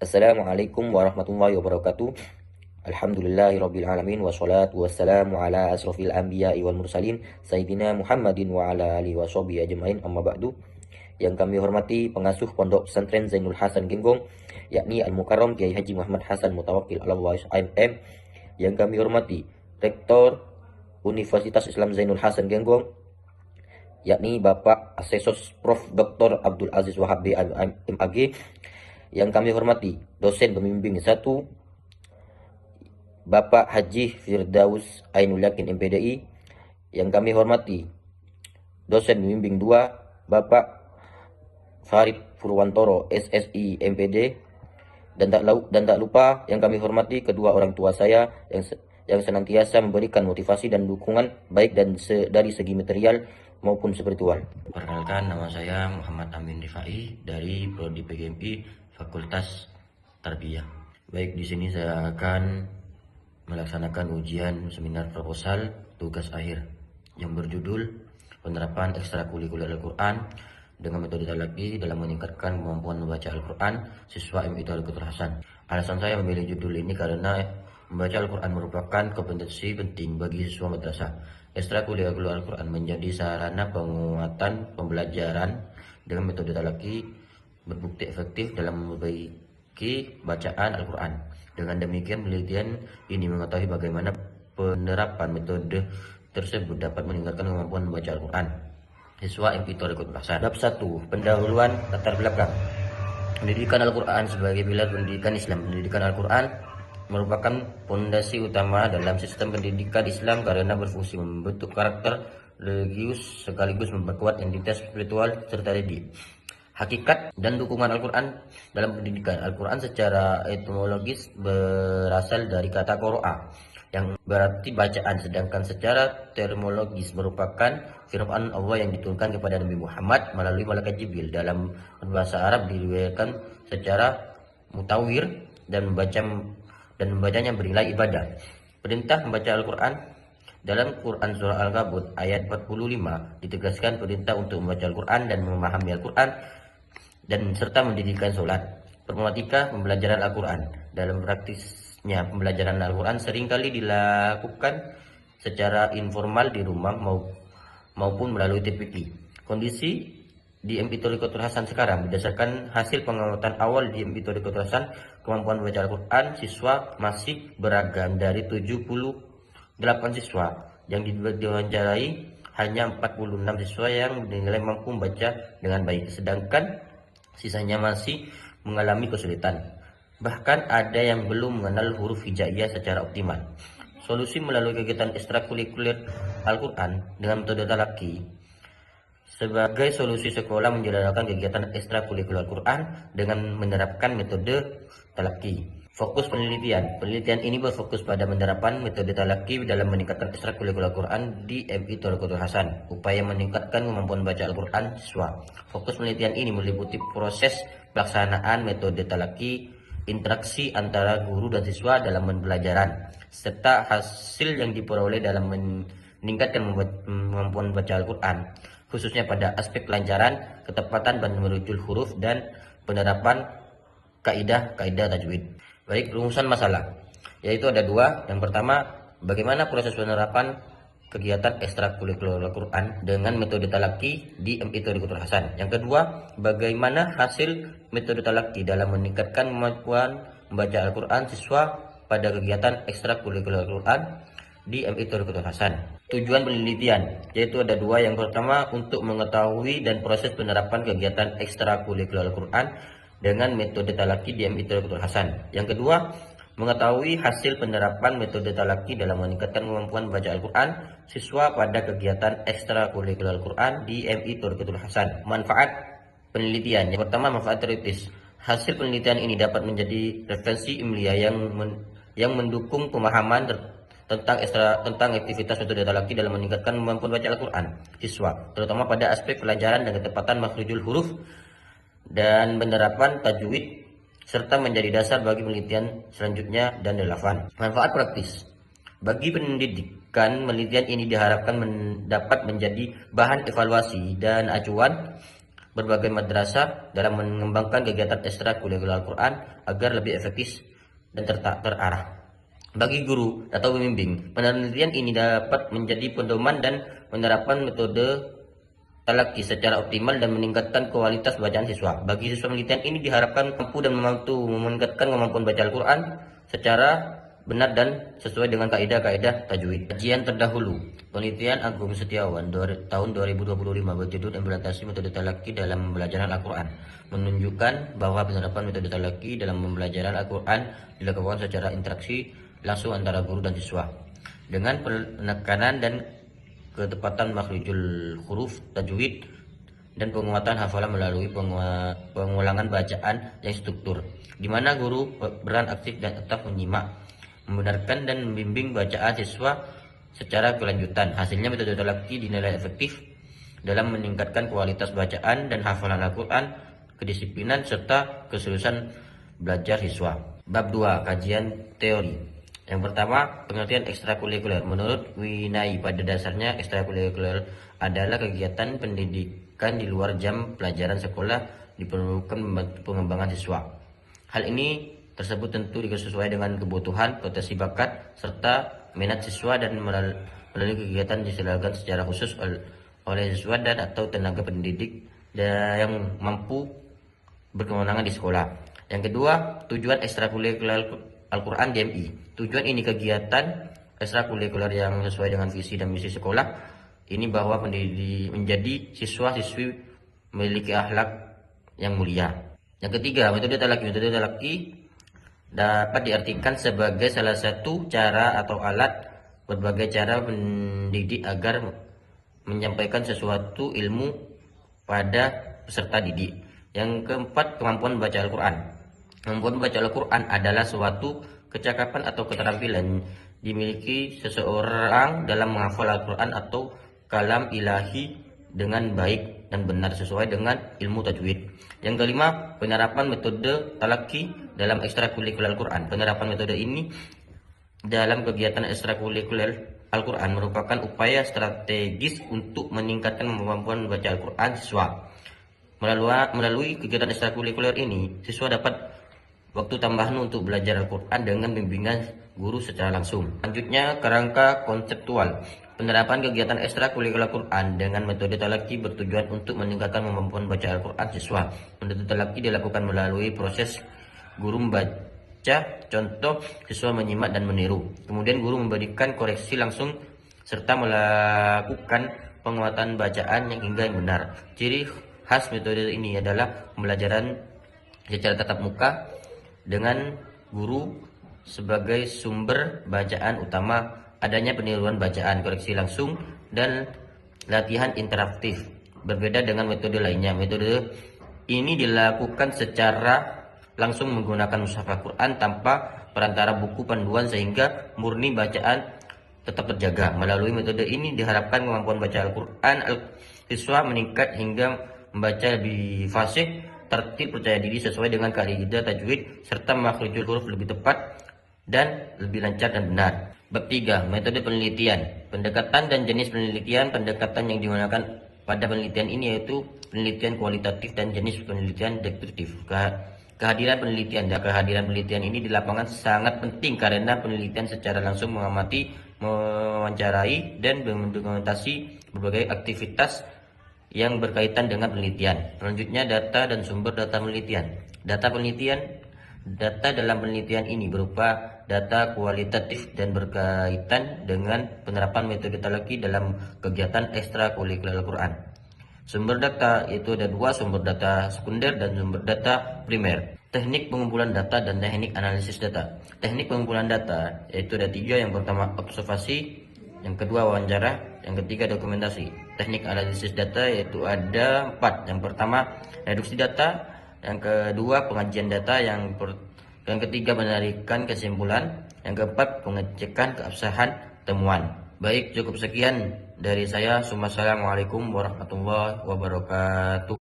Assalamualaikum warahmatullahi wabarakatuh. Alhamdulillahirabbil alamin wassalatu wassalamu ala asrofil anbiya'i wal mursalin sayyidina Muhammadin wa ala alihi washabihi ajmain, amma ba'du. Yang kami hormati pengasuh Pondok Pesantren Zainul Hasan Genggong, yakni Al-Mukarram Kiai Haji Muhammad Hasan Mutawakkil Alawais MM. Yang kami hormati Rektor Universitas Islam Zainul Hasan Genggong, yakni Bapak Asesos Prof. Dr. Abdul Aziz Wahab MAG. Yang kami hormati dosen pembimbing 1 Bapak Haji Firdaus Ainul Yakin MPDI. Yang kami hormati dosen pembimbing 2 Bapak Farid Purwantoro SSI MPD. Dan tak lupa yang kami hormati kedua orang tua saya yang senantiasa memberikan motivasi dan dukungan baik dari segi material maupun spiritual. Perkenalkan, nama saya Muhammad Amin Rifai dari Prodi PGMI Fakultas Tarbiyah. Baik, di sini saya akan melaksanakan ujian seminar proposal tugas akhir yang berjudul penerapan ekstrakurikuler Al-Quran dengan metode talaqi dalam meningkatkan kemampuan membaca Al-Quran siswa MI Thaqiful Hasan. Alasan saya memilih judul ini karena membaca Al-Quran merupakan kompetensi penting bagi siswa madrasah. Ekstrakurikuler Al-Quran menjadi sarana penguatan pembelajaran dengan metode talaqi berbukti efektif dalam memperbaiki bacaan Al-Quran. Dengan demikian, penelitian ini mengetahui bagaimana penerapan metode tersebut dapat meningkatkan kemampuan membaca Al-Quran siswa MI Thaqiful Hasan. Bab 1. Pendahuluan latar belakang. Pendidikan Al-Quran sebagai pilar pendidikan Islam. Pendidikan Al-Quran merupakan fondasi utama dalam sistem pendidikan Islam karena berfungsi membentuk karakter religius sekaligus memperkuat entitas spiritual serta didik. Hakikat dan dukungan Al-Quran dalam pendidikan. Al-Quran secara etimologis berasal dari kata qoro'a yang berarti bacaan, sedangkan secara terminologis merupakan firman Allah yang diturunkan kepada Nabi Muhammad melalui malaikat Jibril. Dalam bahasa Arab diriwayatkan secara mutawir dan membacanya bernilai ibadah. Perintah membaca Al-Quran dalam Quran Surah Al-Kabut ayat 45 ditegaskan perintah untuk membaca Al-Quran dan memahami Al-Quran dan serta mendirikan sholat. Problematika pembelajaran Al-Quran. Dalam praktisnya pembelajaran Al-Quran seringkali dilakukan secara informal di rumah maupun melalui TPQ. Kondisi di MI Thaqiful Hasan sekarang berdasarkan hasil pengamatan awal di MI Thaqiful Hasan, kemampuan membaca Al-Quran siswa masih beragam. Dari 78 siswa yang diwawancarai, hanya 46 siswa yang dinilai mampu membaca dengan baik, sedangkan sisanya masih mengalami kesulitan. Bahkan ada yang belum mengenal huruf hijaiyah secara optimal. Solusi melalui kegiatan ekstrakurikuler Al-Quran dengan metode talaqi. Sebagai solusi, sekolah menjalankan kegiatan ekstrakurikuler Al-Quran dengan menerapkan metode talaqi. Fokus penelitian. Penelitian ini berfokus pada penerapan metode talaqi dalam meningkatkan ekstrakurikuler Al-Quran di MI Thaqiful Hasan. Upaya meningkatkan kemampuan baca Al-Quran siswa. Fokus penelitian ini meliputi proses pelaksanaan metode talaqi, interaksi antara guru dan siswa dalam pembelajaran, serta hasil yang diperoleh dalam meningkatkan kemampuan baca Al-Quran, khususnya pada aspek kelancaran, ketepatan dan merujul huruf, dan penerapan kaidah-kaidah tajwid. Baik, rumusan masalah yaitu ada 2. Yang pertama, bagaimana proses penerapan kegiatan ekstrakurikuler Al-Quran dengan metode talaqi di MI Thaqiful Hasan. Yang kedua, bagaimana hasil metode talaqi dalam meningkatkan kemampuan membaca Al-Quran siswa pada kegiatan ekstrakurikuler Al-Quran di MI Thaqiful Hasan. Tujuan penelitian yaitu ada 2. Yang pertama, untuk mengetahui dan proses penerapan kegiatan ekstrakurikuler Al-Quran dengan metode talaqi di MI Thaqiful Hasan. Yang kedua, mengetahui hasil penerapan metode talaqi dalam meningkatkan kemampuan baca Al-Quran siswa pada kegiatan ekstrakurikuler Al-Quran di MI Thaqiful Hasan. Manfaat penelitian. Yang pertama, manfaat teoritis. Hasil penelitian ini dapat menjadi referensi ilmiah yang mendukung pemahaman tentang aktivitas metode talaqi dalam meningkatkan kemampuan baca Al-Quran siswa, terutama pada aspek pelajaran dan ketepatan makhrajul huruf dan penerapan tajwid, serta menjadi dasar bagi penelitian selanjutnya dan relevan. Manfaat praktis. Bagi pendidikan, penelitian ini diharapkan dapat menjadi bahan evaluasi dan acuan berbagai madrasah dalam mengembangkan kegiatan ekstrakurikuler Al-Quran agar lebih efektif dan terarah. Bagi guru atau pembimbing, penelitian ini dapat menjadi pedoman dan menerapkan metode talaki secara optimal dan meningkatkan kualitas bacaan siswa. Bagi siswa, penelitian ini diharapkan mampu dan mampu meningkatkan kemampuan baca Al-Quran secara benar dan sesuai dengan kaidah-kaidah tajwid. Kajian terdahulu, penelitian Agung Setiawan tahun 2025 berjudul implementasi metode talaki dalam pembelajaran Al-Quran menunjukkan bahwa penerapan metode talaki dalam pembelajaran Al-Quran dilakukan secara interaksi langsung antara guru dan siswa dengan penekanan dan ketepatan makhrijul huruf tajwid dan penguatan hafalan melalui pengulangan bacaan yang struktur, di mana guru berperan aktif dan tetap menyimak, membenarkan dan membimbing bacaan siswa secara kelanjutan. Hasilnya metode talaki dinilai efektif dalam meningkatkan kualitas bacaan dan hafalan Al-Quran, kedisiplinan serta keseriusan belajar siswa. Bab 2, kajian teori. Yang pertama, pengertian ekstrakurikuler. Menurut Winai, pada dasarnya ekstrakurikuler adalah kegiatan pendidikan di luar jam pelajaran sekolah diperlukan pengembangan siswa. Hal ini tersebut tentu disesuaikan dengan kebutuhan, potensi bakat, serta minat siswa dan melalui kegiatan diselenggarakan secara khusus oleh siswa dan atau tenaga pendidik yang mampu berkewenangan di sekolah. Yang kedua, tujuan ekstrakurikuler Al-Quran DMI. Tujuan ini kegiatan ekstrakurikuler yang sesuai dengan visi dan misi sekolah ini bahwa menjadi siswa-siswi memiliki akhlak yang mulia. Yang ketiga, metode talaki. Metode talaki dapat diartikan sebagai salah satu cara atau alat berbagai cara mendidik agar menyampaikan sesuatu ilmu pada peserta didik. Yang keempat, kemampuan baca Al-Quran. Kemampuan baca Al-Quran adalah suatu kecakapan atau keterampilan dimiliki seseorang dalam menghafal Al-Quran atau kalam ilahi dengan baik dan benar sesuai dengan ilmu tajwid. Yang kelima, penerapan metode talaki dalam ekstrakurikuler Al-Quran. Penerapan metode ini dalam kegiatan ekstrakurikuler Al-Quran merupakan upaya strategis untuk meningkatkan kemampuan membaca Al-Quran siswa. Melalui kegiatan ekstrakurikuler ini, siswa dapat waktu tambahan untuk belajar Al-Quran dengan bimbingan guru secara langsung. Selanjutnya, kerangka konseptual. Penerapan kegiatan ekstrakurikuler Al-Quran dengan metode talaki bertujuan untuk meningkatkan kemampuan baca Al-Quran siswa. Metode talaki dilakukan melalui proses guru membaca, contoh siswa menyimak dan meniru. Kemudian guru memberikan koreksi langsung serta melakukan penguatan bacaan yang hingga yang benar. Ciri khas metode ini adalah pembelajaran secara tatap muka dengan guru sebagai sumber bacaan utama, adanya peniruan bacaan, koreksi langsung, dan latihan interaktif. Berbeda dengan metode lainnya, metode ini dilakukan secara langsung menggunakan mushaf Al-Quran tanpa perantara buku panduan sehingga murni bacaan tetap terjaga. Melalui metode ini diharapkan kemampuan baca Al-Quran siswa meningkat hingga membaca lebih fasih, tertib, percaya diri sesuai dengan kaidah tajwid serta makhrijul huruf lebih tepat dan lebih lancar dan benar. Bab 3, metode penelitian. Pendekatan dan jenis penelitian. Pendekatan yang digunakan pada penelitian ini yaitu penelitian kualitatif dan jenis penelitian deduktif. Kehadiran penelitian ini di lapangan sangat penting karena penelitian secara langsung mengamati, mewawancarai, dan mendokumentasi berbagai aktivitas yang berkaitan dengan penelitian. Selanjutnya, data dan sumber data penelitian. Data dalam penelitian ini berupa data kualitatif dan berkaitan dengan penerapan metode talaki dalam kegiatan ekstrakurikuler Al-Quran. Sumber data itu ada dua, sumber data sekunder dan sumber data primer. Teknik pengumpulan data dan teknik analisis data. Teknik pengumpulan data yaitu ada tiga. Yang pertama observasi, yang kedua wawancara, yang ketiga dokumentasi. Teknik analisis data yaitu ada 4. Yang pertama reduksi data, yang kedua pengajian data, yang ketiga menarikan kesimpulan, yang keempat pengecekan keabsahan temuan. Baik, cukup sekian dari saya. Wassalamualaikum warahmatullahi wabarakatuh.